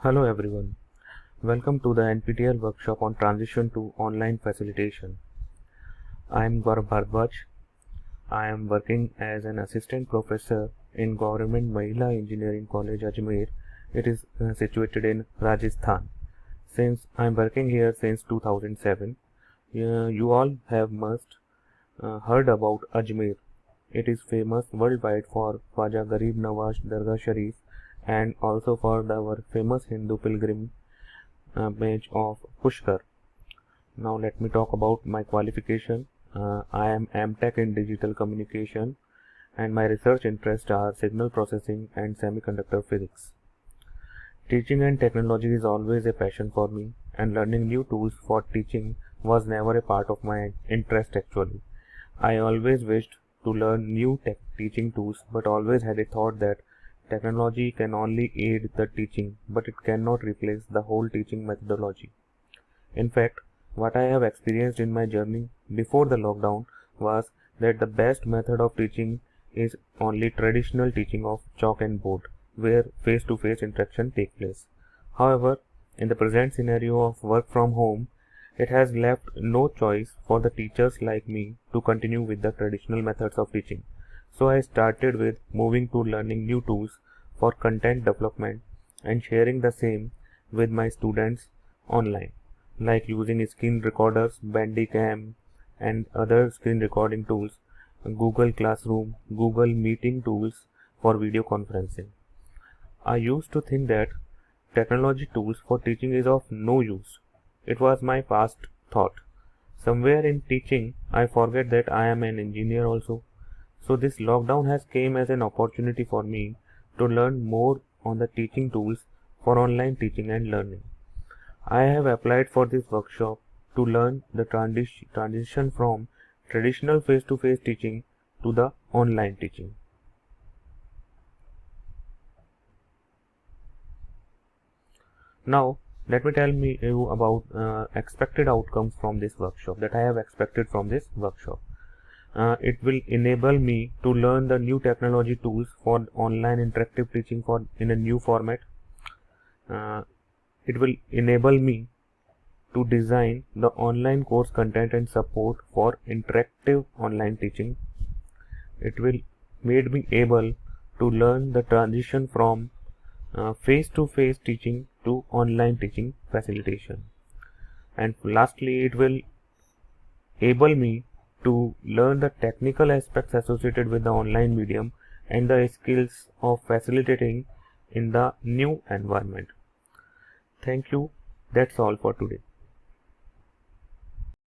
Hello everyone, welcome to the NPTEL workshop on transition to online facilitation. I am Gaurav Bhardwaj. I am working as an assistant professor in Government Mahila Engineering College Ajmer. It is situated in Rajasthan. Since I am working here since 2007, you all have must heard about Ajmer. It is famous worldwide for Khwaja Garib Nawaz Dargah Sharif and also for our famous Hindu pilgrimage of Pushkar. Now let me talk about my qualification. I am MTech in Digital Communication and my research interests are signal processing and semiconductor physics. Teaching and technology is always a passion for me, and learning new tools for teaching was never a part of my interest actually. I always wished to learn new teaching tools, but always had a thought that technology can only aid the teaching, but it cannot replace the whole teaching methodology. In fact, what I have experienced in my journey before the lockdown was that the best method of teaching is only traditional teaching of chalk and board, where face-to-face interaction takes place. However, in the present scenario of work from home, it has left no choice for the teachers like me to continue with the traditional methods of teaching. So I started with moving to learning new tools for content development and sharing the same with my students online, like using screen recorders, Bandicam, and other screen recording tools, Google Classroom, Google Meeting tools for video conferencing. I used to think that technology tools for teaching is of no use. It was my past thought. Somewhere in teaching, I forget that I am an engineer also. So this lockdown has came as an opportunity for me to learn more on the teaching tools for online teaching and learning. I have applied for this workshop to learn the transition from traditional face-to-face teaching to the online teaching. Now, let me tell you about expected outcomes from this workshop that I have expected from this workshop. It will enable me to learn the new technology tools for online interactive teaching in a new format. It will enable me to design the online course content and support for interactive online teaching. It will made me able to learn the transition from face-to-face teaching to online teaching facilitation. And lastly, it will enable me to learn the technical aspects associated with the online medium and the skills of facilitating in the new environment. Thank you. That's all for today.